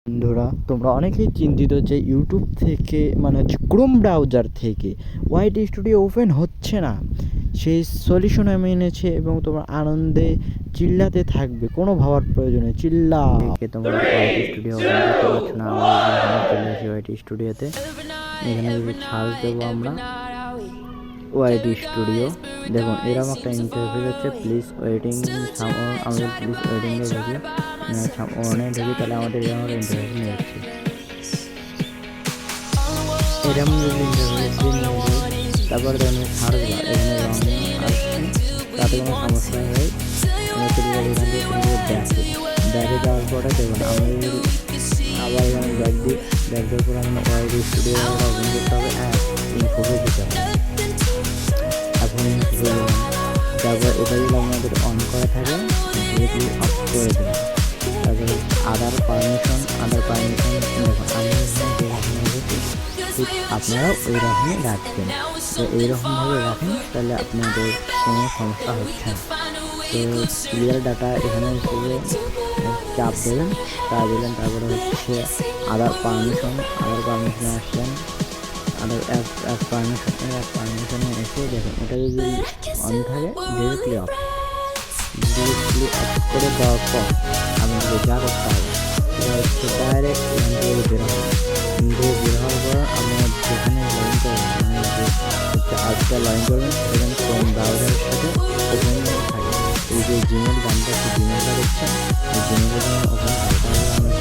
বন্ধুরা, তোমরা অনেকেই চিন্তিত যে ইউটিউব থেকে মানে হচ্ছে ক্রোম ব্রাউজার থেকে ওয়াইট স্টুডিও ওপেন হচ্ছে না। সেই সলিউশন আমি এনেছি এবং তোমরা আনন্দে চিল্লাতে থাকবে, কোনো ভাবার প্রয়োজনে চিল্লা তোমরা ওয়াইট স্টুডিও ওপেন করতে পারছো না। আমরা চলে আসি ওয়াইট স্টুডিওতে। এখানে যদি সার্চ দেবো আমরা ওয়াইট স্টুডিও, দেখুন এরকম একটা ইন্টারফেস হচ্ছে। প্লিজ ওয়েটিং আমাদের প্লিজ ওয়েটিংয়ে ঢুকি, অনে ঢুকি, তাহলে আমাদের এরকম ইন্টারফেস নিয়ে যাচ্ছে। এরকম যদি ইন্টারফেস দিয়ে নিয়ে যাই, তারপরে দেখুন সার্চ বার, এখানে রং আসছে, তাতে কোনো সমস্যা নেই। আমরা চলে যাবো এখান থেকে ব্যাকে যাওয়ার পরে দেখুন আমাদের আবার এখানে ব্যাক দিই। ব্যাক দেওয়ার পরে আমরা ওয়াইট স্টুডিও ওপেন করতে হবে, ইনফোতে দিতে হবে। এখন তারপর এটা যদি আপনাদের অন করা থাকে ডিরেক্টলি অফ করে দেবেন। তারপরে আদার পারমিশন দেখুন আমি ঠিক আপনারাও ওই রকমই রাখবেন। তো এইরকমভাবে রাখেন, তাহলে আপনাদের কোনো সমস্যা হচ্ছে না। তো ক্লিয়ার ডাটা এখানে হিসেবে চাপ দেবেন, তারপরে হচ্ছে আদার পারমিশনে আসলেন। আদার অ্যাপ পারমিশনে এসে দেখুন এটা যদি অন থাকে ডিরেক্টলি অফ করে দেওয়ার পর আমাদের যা করতে হবে সেটা হচ্ছে ডাইরেক্ট এখান থেকে বের হওয়ার পর আমরা যেখানে লগ ইন করবেন, মানে হচ্ছে আজকে লগ ইন করবেন, সেখানে ক্রোম ব্রাউজারের সাথে ওপেন থাকে। এই যে জিমেল গানটা আছে, জিমেলটা দেখছেন, এই জিমেলের জন্য ওপেন থাকে। তাহলে আমরা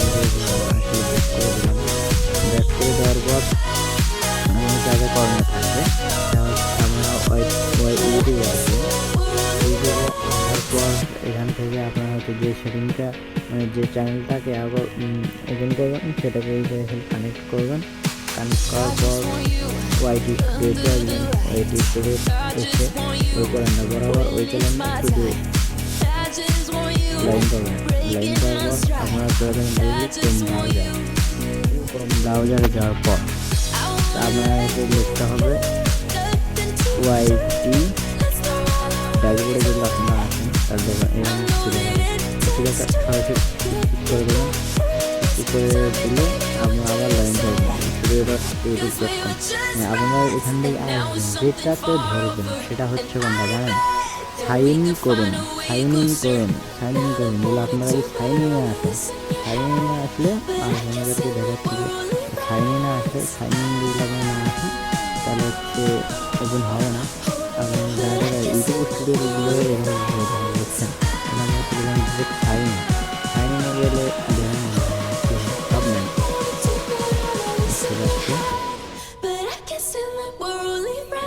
ব্যাক করে দেওয়ার পর যা যা কর্মে থাকবে আমরা ইউটিউবে আসবো। ইউটিউবে আসার পর এখান থেকে আপনারা হচ্ছে যে সেটিংটা মানে যে চ্যানেলটাকে আবার ওপেন করবেন সেটাকে এই জায়গায় কানেক্ট করবেন। কানেক্ট করার পর ওয়াইট স্টুডিওতে আসবেন। ওয়াইট স্টুডিও এসে ওই ক্যালেন্ডার বরাবর ওই ক্যালেন্ডার শুধু লাইন করবেন। লাইন করার পর আপনারা চলে যাবেন ক্রোম ব্রাউজারে যাওয়ার পর আপনাকে লিখতে হবে ওয়াইটি ড্যাশবোর্ডে যদি আপনারা আসেন, তাহলে এরকম চলে যাবে। ঠিক আছে, সরাসরি করে দেবেন। করে দিলে আপনারা আবার লাইন করবেন studio.youtube.com। আপনারা এখান থেকে যেটাতে ধরবেন সেটা হচ্ছে কোনটা জানেন? সাইন ইন করুন বলে আপনারা এই সাইন ইনে আসেন। সাইন ইনে আসলে আপনাদেরকে দেখাচ্ছি সাইন ইনে আসলে সাইন ইন যদি আপনারা না আসেন তাহলে হচ্ছে ওপেন হবে না। আপনার যারা ইউটিউব স্টুডিওগুলো এরকম দেখছেন, সাইন ইনে গেলে সব নেই।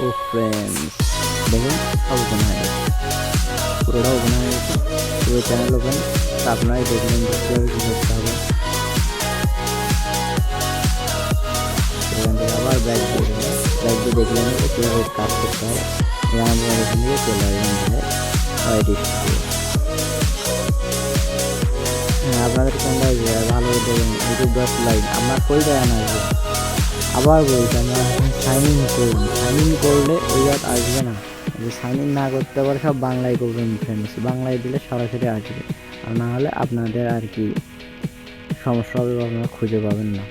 ও ফ্রেন্ডস, দেখুন সব ওপেন হয়ে গেছে, পুরোটা ওপেন হয়ে গেছে, পুরো চ্যানেল ওপেন। তা আপনারাই দেখলেন কীভাবে কী করতে হবে। এখান থেকে আবার ব্যাক দিয়ে দেখলেন কীভাবে কাজ করতে হবে। আমরা এখান থেকে চলে আসবেন ওয়াইট স্টুডিও। আপনাদের কোনটা ভালো দেবেন youtube.live আপনার কই জায়গা আসবে। আবার বলছি আপনারা সাইন ইন করুন। সাইন ইন করলে ওই রাত আসবে না। যদি সাইন ইন না করতে পারে সব বাংলায় করবেন ফ্রেন্ডস, বাংলায় দিলে সরাসরি আসবে। আর না হলে আপনাদের আর কি সমস্যা হবে, আপনারা খুঁজে পাবেন না।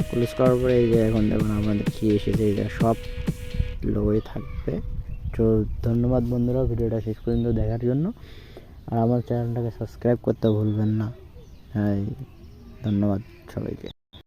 ক্লোজ করার পরে এই যে এখন দেখুন আপনাদের কী এসেছে, এই যে সব লোগোই থাকবে। তো ধন্যবাদ বন্ধুরা ভিডিওটা শেষ পর্যন্ত দেখার জন্য। আর আমার চ্যানেলটাকে সাবস্ক্রাইব করতে ভুলবেন না। হ্যাঁ, ধন্যবাদ সবাইকে।